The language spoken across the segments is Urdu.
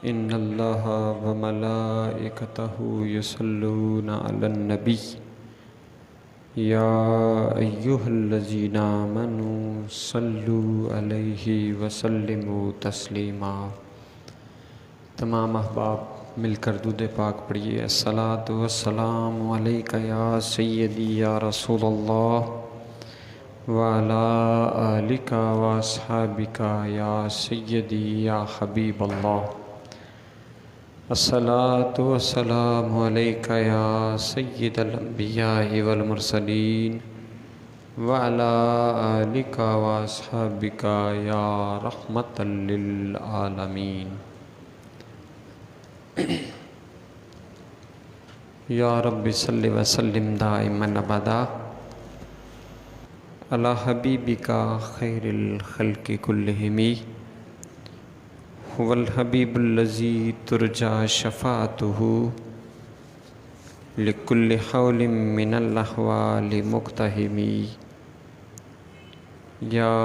ان اللہ و ملائکتہ یصلون علی النبی یا ایہا الذین آمنوا صلوا علیہ وسلموا تسلیما۔ تمام احباب مل کر درود پاک پڑھیے۔ الصلاۃ والسلام علیک یا سیدی یا رسول اللہ وعلی آلک واصحابک یا سیدی یا حبیب اللہ۔ الصلاۃ والسلام علیک یا سید الانبیاء والمرسلین وعلی آلک واصحابک یا رحمۃ للعالمین۔ یا رب صل وسلم دائما ابدا علی حبیبک خیر الخلق کلہم هو الحبیب الذی ترجى شفاعته لكل حول من الاحوال مقتحم۔ یا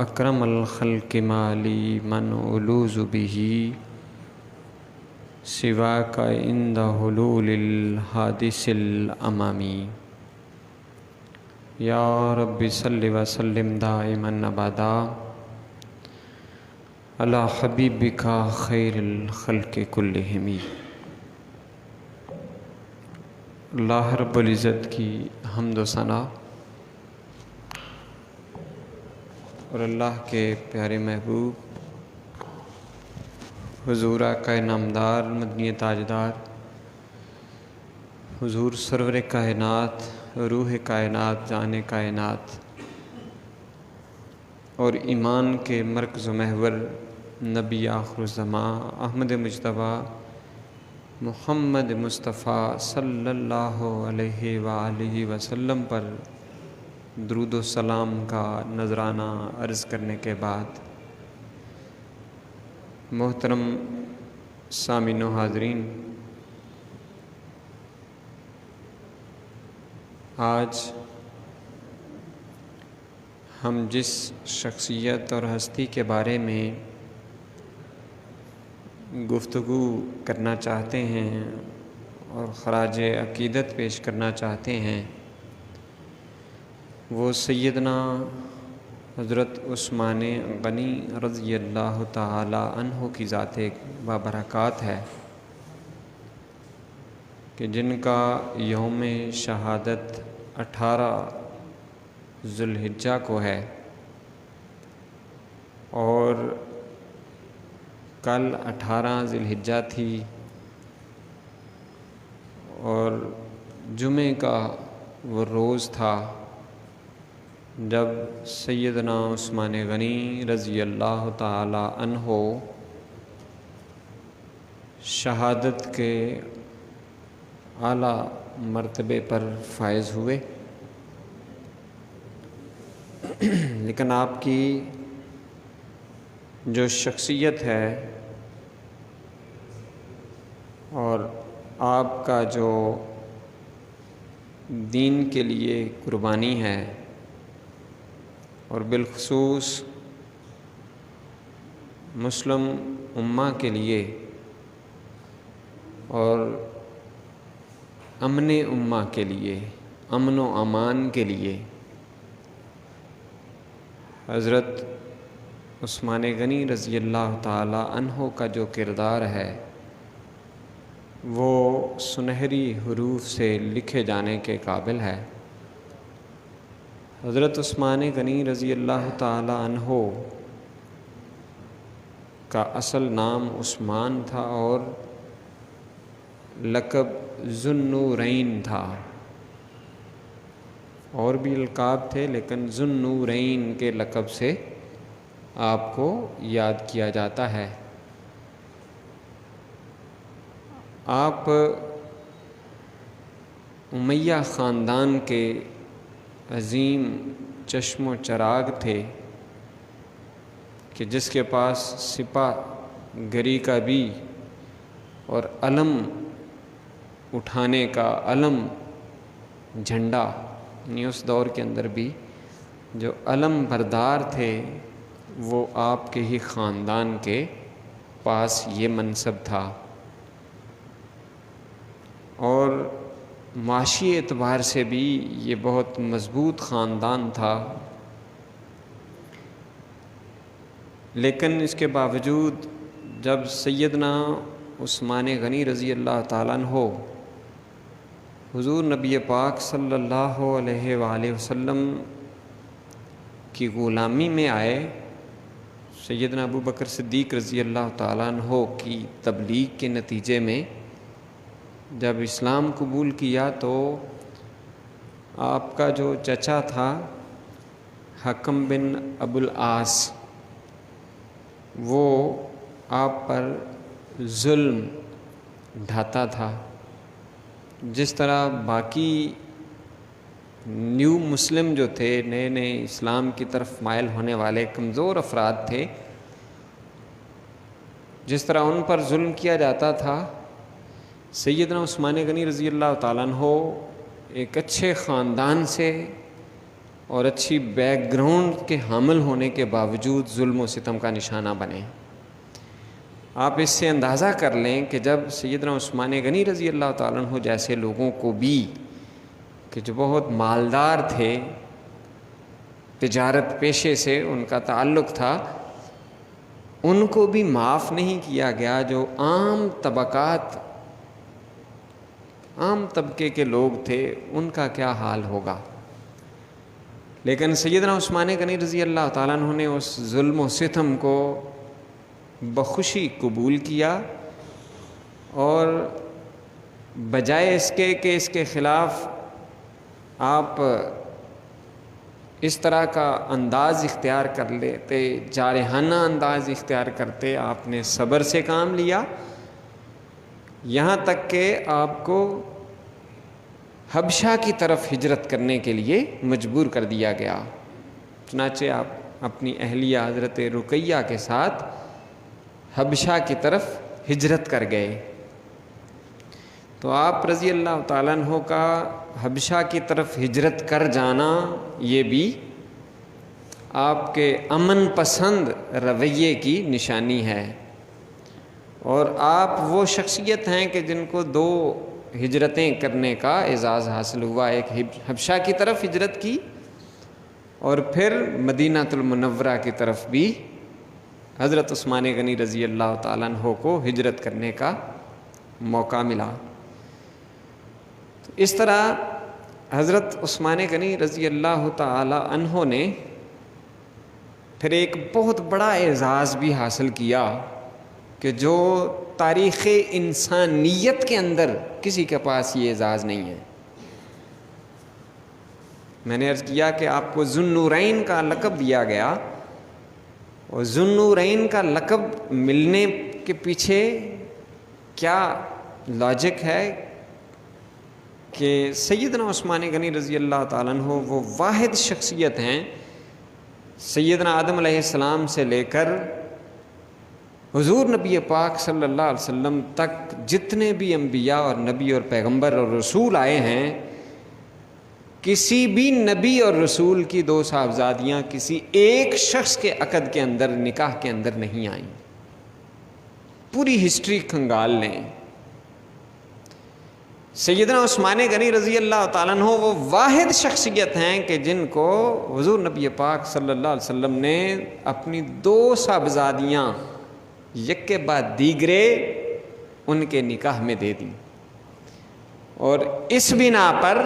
اکرم الخلق ما لی من ألوذ به سواک عند حلول الحادث الامامی۔ یا رب صل وسلم دائما ابدا علی حبیبک خیر الخلق کلہم۔ اللہ رب العزت کی حمد و ثنا اور اللہ کے پیارے محبوب حضور آقا نامدار مدنی تاجدار حضور سرور کائنات روح کائنات جان کائنات اور ایمان کے مرکز و محور نبی آخر الزمان احمد مجتبیٰ محمد مصطفیٰ صلی اللہ علیہ وآلہ وسلم پر درود و سلام کا نذرانہ عرض کرنے کے بعد، محترم سامعین و حاضرین، آج ہم جس شخصیت اور ہستی کے بارے میں گفتگو کرنا چاہتے ہیں اور خراج عقیدت پیش کرنا چاہتے ہیں، وہ سیدنا حضرت عثمان غنی رضی اللہ تعالی عنہ کی ذات بابرکات ہے کہ جن کا یوم شہادت 18 ذو الحجہ کو ہے اور کل 18 ذی الحجہ تھی اور جمعے کا وہ روز تھا جب سیدنا عثمان غنی رضی اللہ تعالی عنہ شہادت کے اعلیٰ مرتبے پر فائز ہوئے۔ لیکن آپ کی جو شخصیت ہے اور آپ کا جو دین کے لیے قربانی ہے اور بالخصوص مسلم امہ کے لیے اور امن امہ کے لیے، امن و امان کے لیے حضرت عثمان غنی رضی اللہ تعالی عنہ کا جو کردار ہے وہ سنہری حروف سے لکھے جانے کے قابل ہے۔ حضرت عثمان غنی رضی اللہ تعالی عنہ کا اصل نام عثمان تھا اور لقب ذو النورین تھا، اور بھی القاب تھے لیکن ذو النورین کے لقب سے آپ کو یاد کیا جاتا ہے۔ آپ امیہ خاندان کے عظیم چشم و چراغ تھے کہ جس کے پاس سپہ گری کا بھی اور علم اٹھانے کا علم جھنڈا یعنی اس دور کے اندر بھی جو علم بردار تھے وہ آپ کے ہی خاندان کے پاس یہ منصب تھا، اور معاشی اعتبار سے بھی یہ بہت مضبوط خاندان تھا۔ لیکن اس کے باوجود جب سیدنا عثمان غنی رضی اللہ تعالیٰ عنہ حضور نبی پاک صلی اللہ علیہ وآلہ وسلم کی غلامی میں آئے، سیدنا ابو بکر صدیق رضی اللہ تعالیٰ عنہ کی تبلیغ کے نتیجے میں جب اسلام قبول کیا تو آپ کا جو چچا تھا حکم بن ابو العاص، وہ آپ پر ظلم ڈھاتا تھا، جس طرح باقی نیو مسلم جو تھے، نئے نئے اسلام کی طرف مائل ہونے والے کمزور افراد تھے، جس طرح ان پر ظلم کیا جاتا تھا، سیدنا عثمان غنی رضی اللہ تعالیٰ عنہ ایک اچھے خاندان سے اور اچھی بیک گراؤنڈ کے حامل ہونے کے باوجود ظلم و ستم کا نشانہ بنے۔ آپ اس سے اندازہ کر لیں کہ جب سیدنا عثمان غنی رضی اللہ تعالیٰ عنہ جیسے لوگوں کو بھی کہ جو بہت مالدار تھے، تجارت پیشے سے ان کا تعلق تھا، ان کو بھی معاف نہیں کیا گیا، جو عام طبقے کے لوگ تھے ان کا کیا حال ہوگا۔ لیکن سیدنا عثمان غنی رضی اللہ تعالیٰ عنہ نے اس ظلم و ستم کو بخوشی قبول کیا، اور بجائے اس کے کہ اس کے خلاف آپ اس طرح کا انداز اختیار کر لیتے، جارحانہ انداز اختیار کرتے، آپ نے صبر سے کام لیا، یہاں تک کہ آپ کو حبشہ کی طرف ہجرت کرنے کے لیے مجبور کر دیا گیا۔ چنانچہ آپ اپنی اہلیہ حضرت رقیہ کے ساتھ حبشہ کی طرف ہجرت کر گئے۔ تو آپ رضی اللہ تعالیٰ عنہ کا حبشہ کی طرف ہجرت کر جانا یہ بھی آپ کے امن پسند رویے کی نشانی ہے، اور آپ وہ شخصیت ہیں کہ جن کو 2 ہجرتیں کرنے کا اعزاز حاصل ہوا، ایک حبشہ کی طرف ہجرت کی اور پھر مدینہ المنورہ کی طرف بھی حضرت عثمان غنی رضی اللہ تعالیٰ عنہ کو ہجرت کرنے کا موقع ملا۔ تو اس طرح حضرت عثمان غنی رضی اللہ تعالی عنہ نے پھر ایک بہت بڑا اعزاز بھی حاصل کیا کہ جو تاریخ انسانیت کے اندر کسی کے پاس یہ اعزاز نہیں ہے۔ میں نے عرض کیا کہ آپ کو ذو النورین کا لقب دیا گیا، اور ذو النورین کا لقب ملنے کے پیچھے کیا لاجک ہے کہ سیدنا عثمان غنی رضی اللہ تعالیٰ عنہ وہ واحد شخصیت ہیں، سیدنا آدم علیہ السلام سے لے کر حضور نبی پاک صلی اللہ علیہ وسلم تک جتنے بھی انبیاء اور نبی اور پیغمبر اور رسول آئے ہیں، کسی بھی نبی اور رسول کی 2 صاحبزادیاں کسی ایک شخص کے عقد کے اندر، نکاح کے اندر نہیں آئیں۔ پوری ہسٹری کھنگال لیں، سیدنا عثمان غنی رضی اللہ تعالیٰ عنہ وہ واحد شخصیت ہیں کہ جن کو حضور نبی پاک صلی اللہ علیہ وسلم نے اپنی 2 صاحبزادیاں یک کے بعد دیگرے ان کے نکاح میں دے دیں، اور اس بنا پر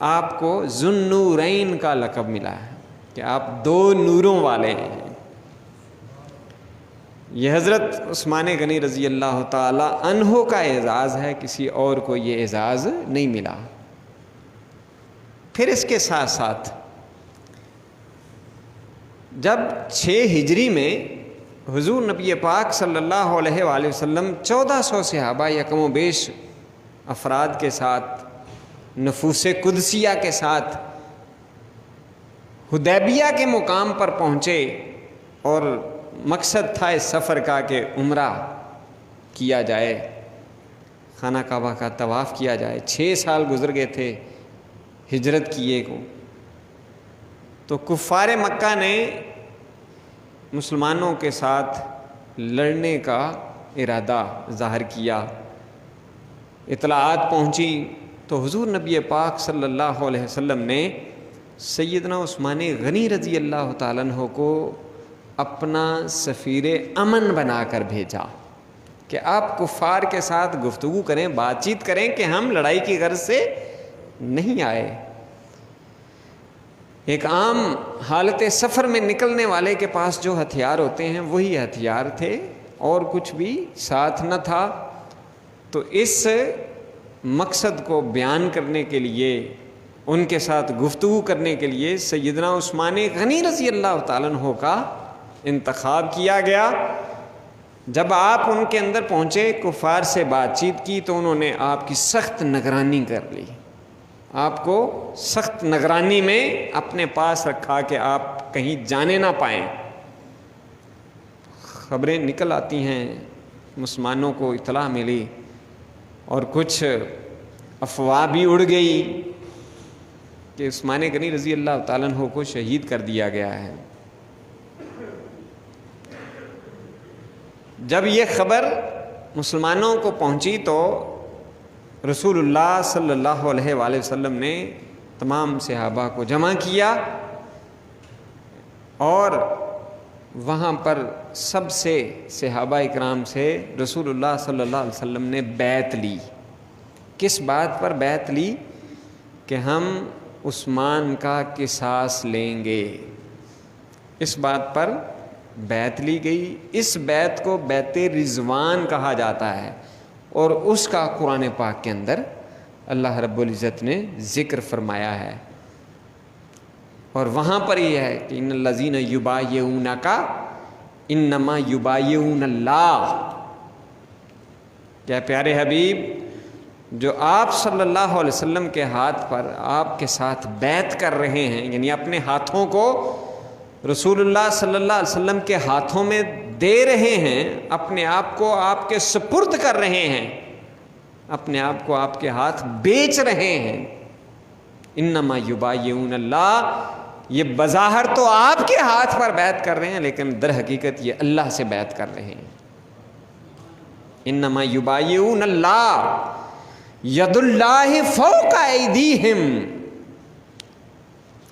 آپ کو ذو النورین کا لقب ملا ہے کہ آپ 2 نوروں والے ہیں۔ یہ حضرت عثمان غنی رضی اللہ تعالی عنہ کا اعزاز ہے، کسی اور کو یہ اعزاز نہیں ملا۔ پھر اس کے ساتھ ساتھ جب 6 ہجری میں حضور نبی پاک صلی اللہ علیہ وآلہ وسلم 1400 صحابہ یا کم و بیش افراد کے ساتھ، نفوس قدسیہ کے ساتھ حدیبیہ کے مقام پر پہنچے، اور مقصد تھا اس سفر کا کہ عمرہ کیا جائے، خانہ کعبہ کا طواف کیا جائے۔ 6 سال گزر گئے تھے ہجرت کیے کو، تو کفار مکہ نے مسلمانوں کے ساتھ لڑنے کا ارادہ ظاہر کیا، اطلاعات پہنچی تو حضور نبی پاک صلی اللہ علیہ وسلم نے سیدنا عثمان غنی رضی اللہ تعالیٰ عنہ کو اپنا سفیر امن بنا کر بھیجا کہ آپ کفار کے ساتھ گفتگو کریں، بات چیت کریں کہ ہم لڑائی کی غرض سے نہیں آئے۔ ایک عام حالت سفر میں نکلنے والے کے پاس جو ہتھیار ہوتے ہیں وہی ہتھیار تھے، اور کچھ بھی ساتھ نہ تھا۔ تو اس مقصد کو بیان کرنے کے لیے، ان کے ساتھ گفتگو کرنے کے لیے سیدنا عثمان غنی رضی اللہ تعالیٰ عنہ کا انتخاب کیا گیا۔ جب آپ ان کے اندر پہنچے، کفار سے بات چیت کی تو انہوں نے آپ کی سخت نگرانی کر لی، آپ کو سخت نگرانی میں اپنے پاس رکھا کہ آپ کہیں جانے نہ پائیں۔ خبریں نکل آتی ہیں، مسلمانوں کو اطلاع ملی اور کچھ افواہ بھی اڑ گئی کہ عثمان غنی رضی اللہ تعالیٰ عنہ کو شہید کر دیا گیا ہے۔ جب یہ خبر مسلمانوں کو پہنچی تو رسول اللہ صلی اللہ علیہ وآلہ وسلم نے تمام صحابہ کو جمع کیا اور وہاں پر سب سے صحابہ اکرام سے رسول اللہ صلی اللہ علیہ وسلم نے بیعت لی۔ کس بات پر بیعت لی؟ کہ ہم عثمان کا قصاص لیں گے، اس بات پر بیعت لی گئی۔ اس بیعت کو بیعت رضوان کہا جاتا ہے، اور اس کا قرآن پاک کے اندر اللہ رب العزت نے ذکر فرمایا ہے، اور وہاں پر یہ ہے کہ ان الذین یبایعونک انما یبایعون اللہ، کیا پیارے حبیب جو آپ صلی اللہ علیہ وسلم کے ہاتھ پر آپ کے ساتھ بیعت کر رہے ہیں، یعنی اپنے ہاتھوں کو رسول اللہ صلی اللہ علیہ وسلم کے ہاتھوں میں دے رہے ہیں، اپنے آپ کو آپ کے سپرد کر رہے ہیں، اپنے آپ کو آپ کے ہاتھ بیچ رہے ہیں۔ انما یبایعون اللہ، یہ بظاہر تو آپ کے ہاتھ پر بیعت کر رہے ہیں، لیکن در حقیقت یہ اللہ سے بیعت کر رہے ہیں۔ انما یبایعون اللہ ید اللہ فوق ایدیہم،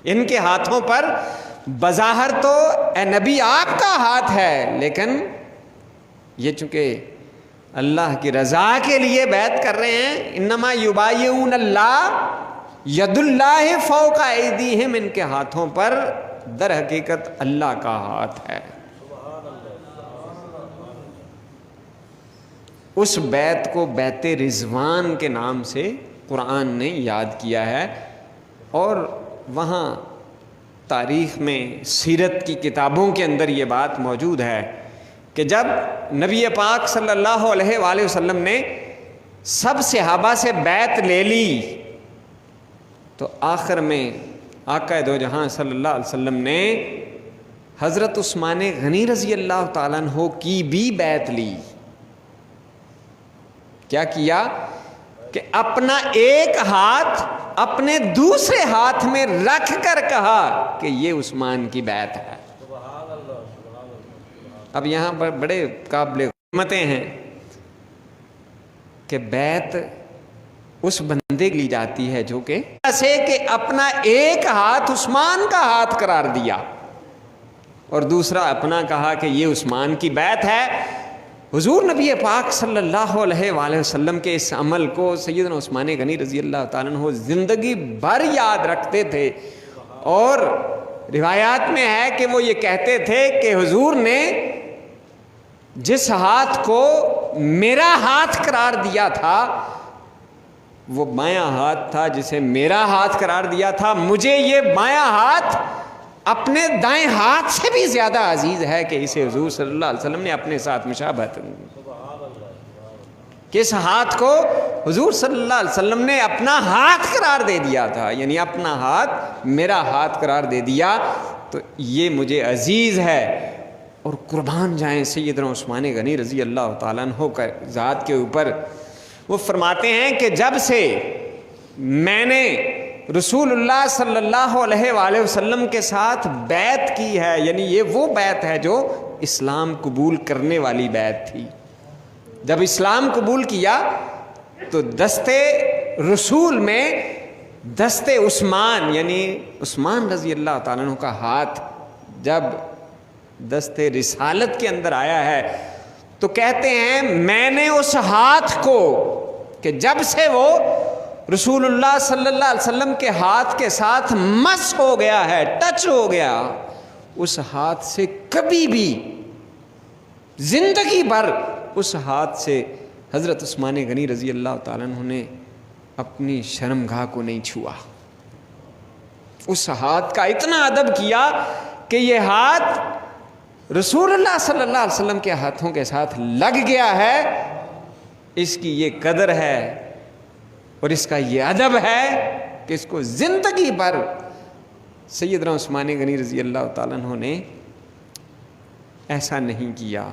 ان کے ہاتھوں پر بظاہر تو اے نبی آپ کا ہاتھ ہے، لیکن یہ چونکہ اللہ کی رضا کے لیے بیعت کر رہے ہیں۔ انما یبایعون اللہ ید اللہ فوق ایدیہم، ان کے ہاتھوں پر در حقیقت اللہ کا ہاتھ ہے۔ اس بیعت کو بیعت رضوان کے نام سے قرآن نے یاد کیا ہے، اور وہاں تاریخ میں سیرت کی کتابوں کے اندر یہ بات موجود ہے کہ جب نبی پاک صلی اللہ علیہ وآلہ وسلم نے سب صحابہ سے بیعت لے لی تو آخر میں آقا دو جہاں صلی اللہ علیہ وسلم نے حضرت عثمان غنی رضی اللہ تعالیٰ عنہ کی بھی بیعت لی۔ کیا کیا کہ اپنا ایک ہاتھ اپنے دوسرے ہاتھ میں رکھ کر کہا کہ یہ عثمان کی بیعت ہے۔ اب یہاں پر بڑے قابل حکمتیں ہیں کہ بیعت اس بندے لی جاتی ہے جو کہ اپنا ایک ہاتھ عثمان کا ہاتھ قرار دیا اور دوسرا اپنا کہا کہ یہ عثمان کی بیعت ہے۔ حضور نبی پاک صلی اللہ علیہ وآلہ وسلم کے اس عمل کو سیدنا عثمان غنی رضی اللہ تعالیٰ عنہ زندگی بھر یاد رکھتے تھے، اور روایات میں ہے کہ وہ یہ کہتے تھے کہ حضور نے جس ہاتھ کو میرا ہاتھ قرار دیا تھا وہ بایاں ہاتھ تھا جسے میرا ہاتھ قرار دیا تھا، مجھے یہ بایاں ہاتھ اپنے دائیں ہاتھ سے بھی زیادہ عزیز ہے کہ اسے حضور صلی اللہ علیہ وسلم نے اپنے ساتھ مشابہت کس ہاتھ کو حضور صلی اللہ علیہ وسلم نے اپنا ہاتھ قرار دے دیا تھا، یعنی اپنا ہاتھ میرا ہاتھ قرار دے دیا، تو یہ مجھے عزیز ہے۔ اور قربان جائیں سیدنا عثمان غنی رضی اللہ تعالیٰ عنہ کا ذات کے اوپر۔ وہ فرماتے ہیں کہ جب سے میں نے رسول اللہ صلی اللہ علیہ وآلہ وسلم کے ساتھ بیعت کی ہے، یعنی یہ وہ بیعت ہے جو اسلام قبول کرنے والی بیعت تھی۔ جب اسلام قبول کیا تو دستے رسول میں دستے عثمان یعنی عثمان رضی اللہ تعالیٰ عنہ کا ہاتھ جب دستے رسالت کے اندر آیا ہے تو کہتے ہیں میں نے اس ہاتھ کو کہ جب سے وہ رسول اللہ صلی اللہ علیہ وسلم کے ہاتھ کے ساتھ مس ہو گیا ہے، ٹچ ہو گیا، اس ہاتھ سے کبھی بھی زندگی بھر اس ہاتھ سے حضرت عثمان غنی رضی اللہ تعالیٰ عنہ نے اپنی شرمگاہ کو نہیں چھوا۔ اس ہاتھ کا اتنا ادب کیا کہ یہ ہاتھ رسول اللہ صلی اللہ علیہ وسلم کے ہاتھوں کے ساتھ لگ گیا ہے، اس کی یہ قدر ہے اور اس کا یہ ادب ہے کہ اس کو زندگی بھر سیدنا عثمان غنی رضی اللہ تعالیٰ عنہ نے ایسا نہیں کیا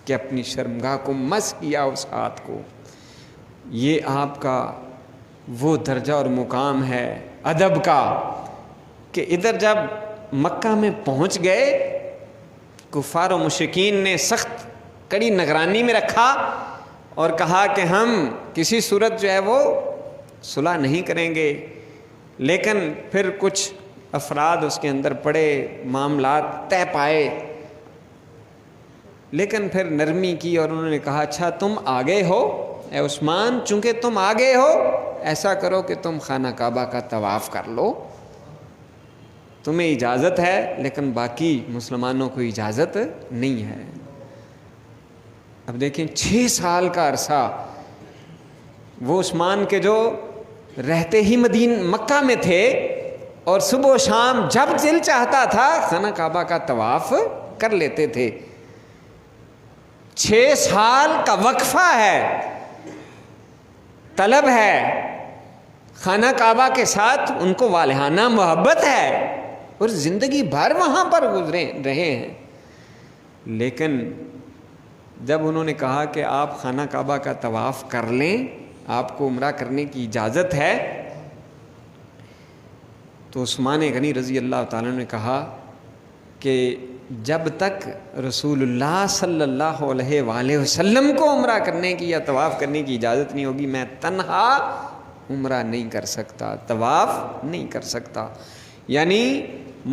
کہ اپنی شرمگاہ کو مس کیا اس ہاتھ کو۔ یہ آپ کا وہ درجہ اور مقام ہے ادب کا کہ ادھر جب مکہ میں پہنچ گئے، کفار و مشرکین نے سخت کڑی نگرانی میں رکھا اور کہا کہ ہم کسی صورت جو ہے وہ صلح نہیں کریں گے، لیکن پھر کچھ افراد اس کے اندر پڑے، معاملات طے پائے، لیکن پھر نرمی کی اور انہوں نے کہا اچھا تم آگے ہو اے عثمان، چونکہ تم آگے ہو ایسا کرو کہ تم خانہ کعبہ کا طواف کر لو، تمہیں اجازت ہے لیکن باقی مسلمانوں کو اجازت نہیں ہے۔ اب دیکھیں 6 سال کا عرصہ وہ عثمان کے جو رہتے ہی مکہ میں تھے اور صبح و شام جب دل چاہتا تھا خانہ کعبہ کا طواف کر لیتے تھے۔ 6 سال کا وقفہ ہے، طلب ہے، خانہ کعبہ کے ساتھ ان کو والہانہ محبت ہے اور زندگی بھر وہاں پر گزرے رہے ہیں، لیکن جب انہوں نے کہا کہ آپ خانہ کعبہ کا طواف کر لیں، آپ کو عمرہ کرنے کی اجازت ہے، تو عثمان غنی رضی اللہ تعالیٰ نے کہا کہ جب تک رسول اللہ صلی اللہ علیہ وآلہ وسلم کو عمرہ کرنے کی یا طواف کرنے کی اجازت نہیں ہوگی، میں تنہا عمرہ نہیں کر سکتا، طواف نہیں کر سکتا۔ یعنی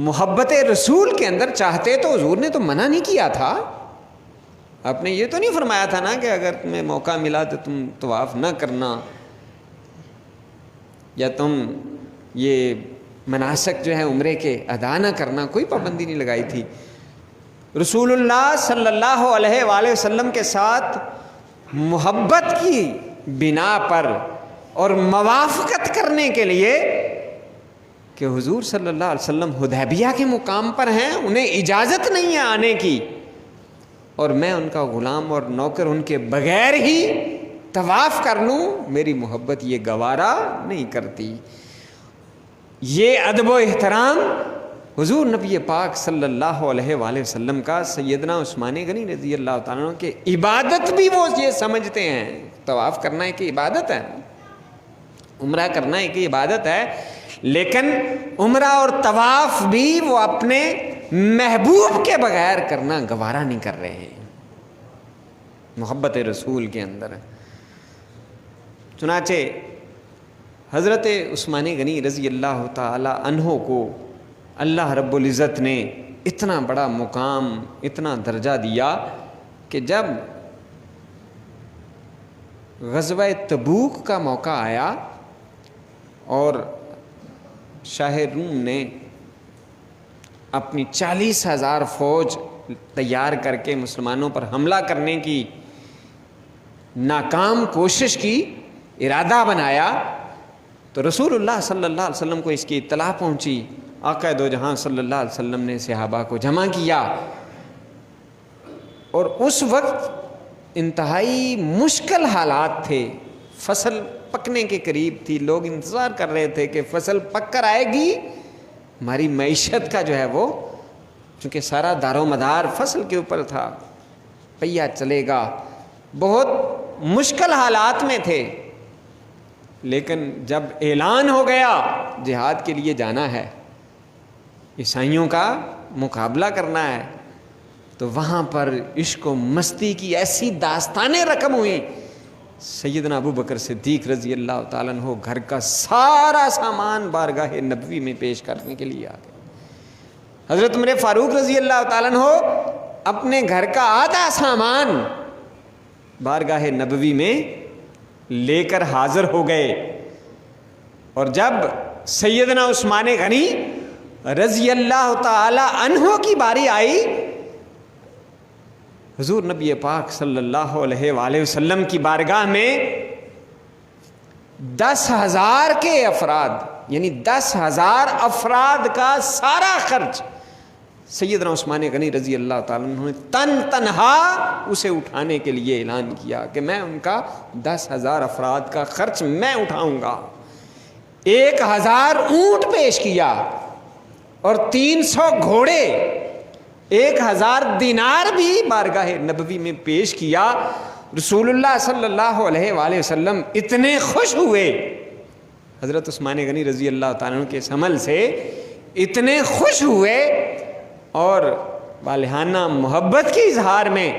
محبت رسول کے اندر چاہتے تو حضور نے تو منع نہیں کیا تھا، آپ نے یہ تو نہیں فرمایا تھا نا کہ اگر تمہیں موقع ملا تو تم طواف نہ کرنا یا تم یہ مناسک جو ہے عمرے کے ادا نہ کرنا، کوئی پابندی نہیں لگائی تھی۔ رسول اللہ صلی اللہ علیہ وآلہ وسلم کے ساتھ محبت کی بنا پر اور موافقت کرنے کے لیے کہ حضور صلی اللہ علیہ وسلم حدیبیہ کے مقام پر ہیں، انہیں اجازت نہیں ہے آنے کی، اور میں ان کا غلام اور نوکر ان کے بغیر ہی طواف کر لوں، میری محبت یہ گوارا نہیں کرتی۔ یہ ادب و احترام حضور نبی پاک صلی اللہ علیہ وآلہ وسلم کا سیدنا عثمان غنی رضی اللہ تعالیٰ عنہ کہ عبادت بھی وہ یہ سمجھتے ہیں، طواف کرنا ایک عبادت ہے، عمرہ کرنا ایک عبادت ہے، لیکن عمرہ اور طواف بھی وہ اپنے محبوب کے بغیر کرنا گوارا نہیں کر رہے ہیں، محبت رسول کے اندر۔ چنانچہ حضرت عثمان غنی رضی اللہ تعالی عنہ کو اللہ رب العزت نے اتنا بڑا مقام، اتنا درجہ دیا کہ جب غزوہ تبوک کا موقع آیا اور شاہ روم نے اپنی 40,000 فوج تیار کر کے مسلمانوں پر حملہ کرنے کی ناکام کوشش کی، ارادہ بنایا، تو رسول اللہ صلی اللہ علیہ وسلم کو اس کی اطلاع پہنچی۔ آقا دو جہاں صلی اللہ علیہ وسلم نے صحابہ کو جمع کیا، اور اس وقت انتہائی مشکل حالات تھے، فصل پکنے کے قریب تھی، لوگ انتظار کر رہے تھے کہ فصل پک کر آئے گی، ہماری معیشت کا جو ہے وہ، چونکہ سارا دار و مدار فصل کے اوپر تھا، پہیہ چلے گا، بہت مشکل حالات میں تھے۔ لیکن جب اعلان ہو گیا جہاد کے لیے جانا ہے، عیسائیوں کا مقابلہ کرنا ہے، تو وہاں پر عشق و مستی کی ایسی داستانیں رقم ہوئیں. سیدنا ابو بکر صدیق رضی اللہ تعالیٰ عنہ گھر کا سارا سامان بارگاہ نبوی میں پیش کرنے کے لیے آ گئے. حضرت عمر فاروق رضی اللہ تعالیٰ عنہ اپنے گھر کا آدھا سامان بارگاہ نبوی میں لے کر حاضر ہو گئے. اور جب سیدنا عثمان غنی رضی اللہ تعالی عنہ کی باری آئی، حضور نبی پاک صلی اللہ علیہ وآلہ وسلم کی بارگاہ میں 10,000 کے افراد، یعنی 10,000 افراد کا سارا خرچ سیدنا عثمان غنی رضی اللہ تعالیٰ عنہ نے تنہا اسے اٹھانے کے لیے اعلان کیا کہ میں ان کا 10,000 افراد کا خرچ میں اٹھاؤں گا. 1,000 اونٹ پیش کیا اور 300 گھوڑے، 1,000 دینار بھی بارگاہ نبوی میں پیش کیا. رسول اللہ صلی اللہ علیہ وآلہ وسلم اتنے خوش ہوئے، حضرت عثمان غنی رضی اللہ تعالیٰ عنہ کے اس عمل سے اتنے خوش ہوئے، اور والہانہ محبت کی اظہار میں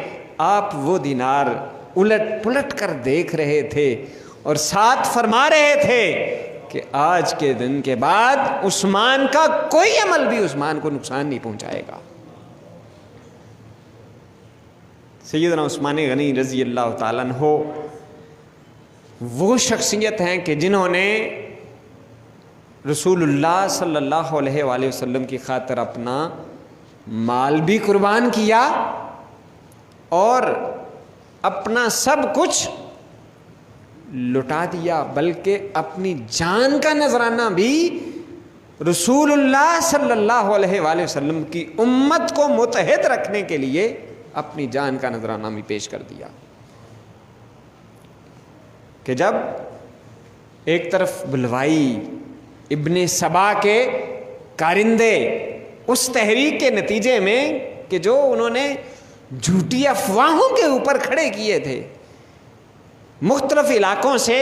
آپ وہ دینار الٹ پلٹ کر دیکھ رہے تھے اور ساتھ فرما رہے تھے کہ آج کے دن کے بعد عثمان کا کوئی عمل بھی عثمان کو نقصان نہیں پہنچائے گا. سیدنا عثمان غنی رضی اللہ تعالیٰ عنہ وہ شخصیت ہیں کہ جنہوں نے رسول اللہ صلی اللہ علیہ وآلہ وسلم کی خاطر اپنا مال بھی قربان کیا اور اپنا سب کچھ لٹا دیا، بلکہ اپنی جان کا نذرانہ بھی رسول اللہ صلی اللہ علیہ وآلہ وسلم کی امت کو متحد رکھنے کے لیے اپنی جان کا نذرانہ بھی پیش کر دیا. کہ جب ایک طرف بلوائی ابن سبا کے کارندے اس تحریک کے نتیجے میں کہ جو انہوں نے جھوٹی افواہوں کے اوپر کھڑے کیے تھے، مختلف علاقوں سے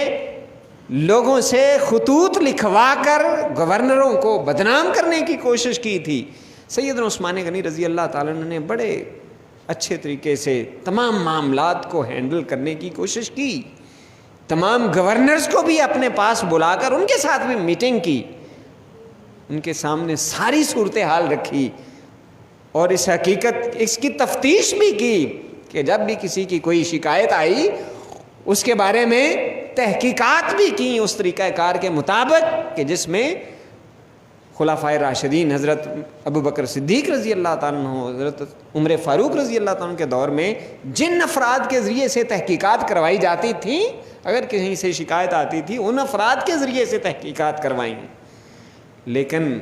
لوگوں سے خطوط لکھوا کر گورنروں کو بدنام کرنے کی کوشش کی تھی، سیدنا عثمان غنی رضی اللہ تعالیٰ عنہ نے بڑے اچھے طریقے سے تمام معاملات کو ہینڈل کرنے کی کوشش کی. تمام گورنرز کو بھی اپنے پاس بلا کر ان کے ساتھ بھی میٹنگ کی، ان کے سامنے ساری صورتحال رکھی اور اس کی تفتیش بھی کی کہ جب بھی کسی کی کوئی شکایت آئی اس کے بارے میں تحقیقات بھی کی اس طریقہ کار کے مطابق کہ جس میں خلفائے راشدین حضرت ابو بکر صدیق رضی اللہ تعالیٰ عنہ، حضرت عمر فاروق رضی اللہ تعالیٰ عنہ کے دور میں جن افراد کے ذریعے سے تحقیقات کروائی جاتی تھیں، اگر کہیں سے شکایت آتی تھی ان افراد کے ذریعے سے تحقیقات کروائیں. لیکن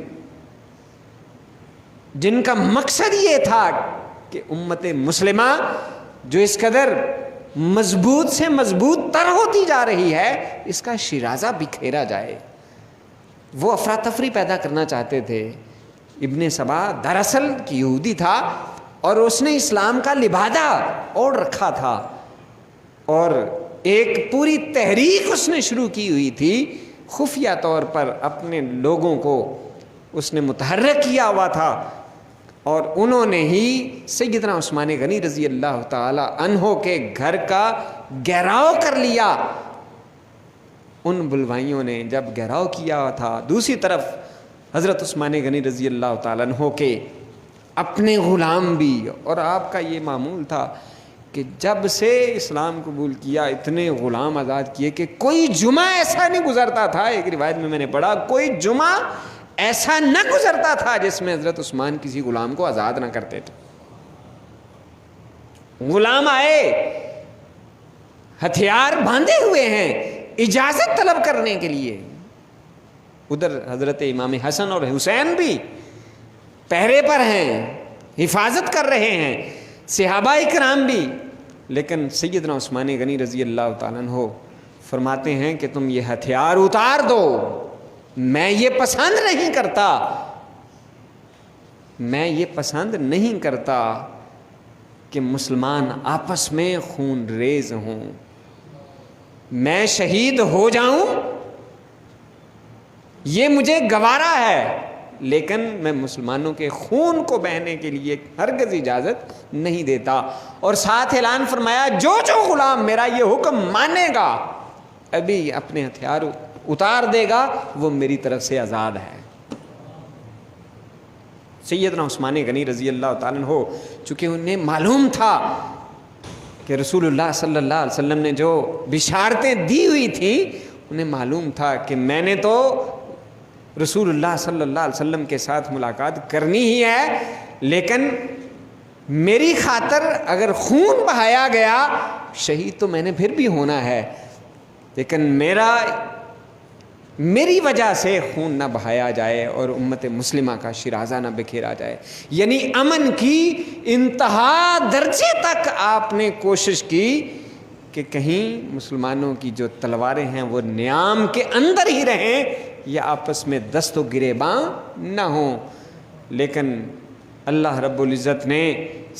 جن کا مقصد یہ تھا کہ امت مسلمہ جو اس قدر مضبوط سے مضبوط تر ہوتی جا رہی ہے اس کا شیرازہ بکھیرا جائے، وہ افراتفری پیدا کرنا چاہتے تھے. ابن سبا دراصل یہودی تھا اور اس نے اسلام کا لبادہ اوڑھ رکھا تھا اور ایک پوری تحریک اس نے شروع کی ہوئی تھی، خفیہ طور پر اپنے لوگوں کو اس نے متحرک کیا ہوا تھا، اور انہوں نے ہی سیدنا عثمان غنی رضی اللہ تعالی عنہ کے گھر کا گھیراؤ کر لیا. ان بلوائیوں نے جب گھیراؤ کیا تھا، دوسری طرف حضرت عثمان غنی رضی اللہ تعالیٰ عنہ کے اپنے غلام بھی، اور آپ کا یہ معمول تھا کہ جب سے اسلام قبول کیا اتنے غلام آزاد کیے کہ کوئی جمعہ ایسا نہیں گزرتا تھا، ایک روایت میں نے پڑھا کوئی جمعہ ایسا نہ گزرتا تھا جس میں حضرت عثمان کسی غلام کو آزاد نہ کرتے تھے. غلام آئے ہتھیار باندھے ہوئے ہیں اجازت طلب کرنے کے لیے، ادھر حضرت امام حسن اور حسین بھی پہرے پر ہیں، حفاظت کر رہے ہیں، صحابہ اکرام بھی. لیکن سیدنا عثمان غنی رضی اللہ تعالیٰ عنہ فرماتے ہیں کہ تم یہ ہتھیار اتار دو، میں یہ پسند نہیں کرتا، میں یہ پسند نہیں کرتا کہ مسلمان آپس میں خون ریز ہوں. میں شہید ہو جاؤں یہ مجھے گوارا ہے، لیکن میں مسلمانوں کے خون کو بہنے کے لیے ہرگز اجازت نہیں دیتا۔ اور ساتھ اعلان فرمایا جو غلام میرا یہ حکم مانے گا، ابھی اپنے ہتھیار اتار دے گا، وہ میری طرف سے آزاد ہے۔ سیدنا عثمان غنی رضی اللہ تعالیٰ عنہ، چونکہ انہیں معلوم تھا کہ رسول اللہ صلی اللہ علیہ وسلم نے جو بشارتیں دی ہوئی تھیں، انہیں معلوم تھا کہ میں نے تو رسول اللہ صلی اللہ علیہ وسلم کے ساتھ ملاقات کرنی ہی ہے، لیکن میری خاطر اگر خون بہایا گیا، شہید تو میں نے پھر بھی ہونا ہے، لیکن میری وجہ سے خون نہ بہایا جائے اور امت مسلمہ کا شیرازہ نہ بکھیرا جائے۔ یعنی امن کی انتہا درجے تک آپ نے کوشش کی کہ کہیں مسلمانوں کی جو تلواریں ہیں وہ نیام کے اندر ہی رہیں یا آپس میں دست و گریباں نہ ہوں۔ لیکن اللہ رب العزت نے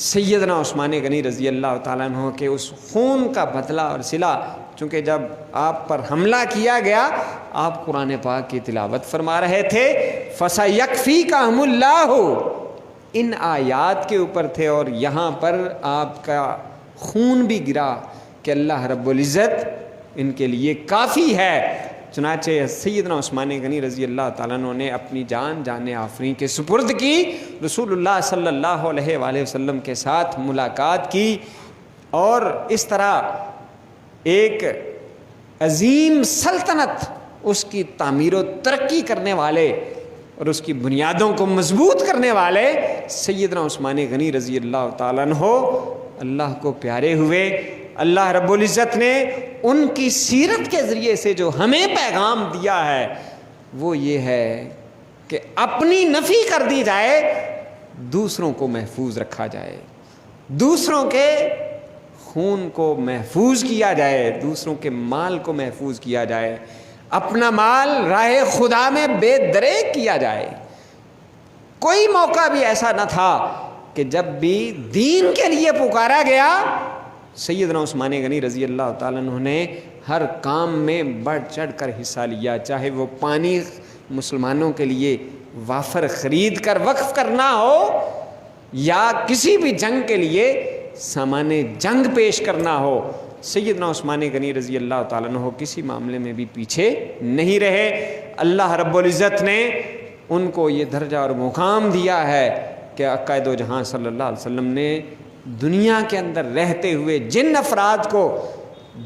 سیدنا عثمان غنی رضی اللہ تعالیٰ عنہ کے اس خون کا بدلہ اور صلہ، چونکہ جب آپ پر حملہ کیا گیا آپ قرآن پاک کی تلاوت فرما رہے تھے، فَسَيَكْفِيكَهُمُ اللَّهُ، ان آیات کے اوپر تھے، اور یہاں پر آپ کا خون بھی گرا کہ اللہ رب العزت ان کے لیے کافی ہے۔ چنانچہ سیدنا عثمان غنی رضی اللہ تعالیٰ عنہ نے اپنی جان آفرین کے سپرد کی، رسول اللہ صلی اللہ علیہ وآلہ وسلم کے ساتھ ملاقات کی، اور اس طرح ایک عظیم سلطنت، اس کی تعمیر و ترقی کرنے والے اور اس کی بنیادوں کو مضبوط کرنے والے سیدنا عثمان غنی رضی اللہ تعالیٰ عنہ اللہ کو پیارے ہوئے۔ اللہ رب العزت نے ان کی سیرت کے ذریعے سے جو ہمیں پیغام دیا ہے وہ یہ ہے کہ اپنی نفی کر دی جائے، دوسروں کو محفوظ رکھا جائے، دوسروں کے خون کو محفوظ کیا جائے، دوسروں کے مال کو محفوظ کیا جائے، اپنا مال راہ خدا میں بے دریغ کیا جائے۔ کوئی موقع بھی ایسا نہ تھا کہ جب بھی دین کے لیے پکارا گیا، سیدنا عثمان غنی رضی اللہ تعالیٰ عنہ نے ہر کام میں بڑھ چڑھ کر حصہ لیا، چاہے وہ پانی مسلمانوں کے لیے وافر خرید کر وقف کرنا ہو، یا کسی بھی جنگ کے لیے سامان جنگ پیش کرنا ہو۔ سیدنا عثمان غنی رضی اللہ تعالیٰ عنہ کسی معاملے میں بھی پیچھے نہیں رہے۔ اللہ رب العزت نے ان کو یہ درجہ اور مقام دیا ہے کہ آقا دو جہاں صلی اللہ علیہ وسلم نے دنیا کے اندر رہتے ہوئے جن افراد کو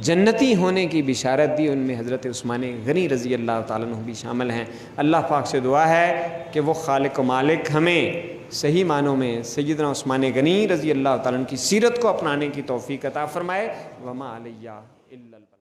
جنتی ہونے کی بشارت دی، ان میں حضرت عثمان غنی رضی اللہ تعالیٰ عنہ بھی شامل ہیں۔ اللہ پاک سے دعا ہے کہ وہ خالق و مالک ہمیں صحیح معنوں میں سیدنا عثمان غنی رضی اللہ تعالیٰ عنہ کی سیرت کو اپنانے کی توفیق عطا فرمائے۔ وما علیہ الا البلاغ۔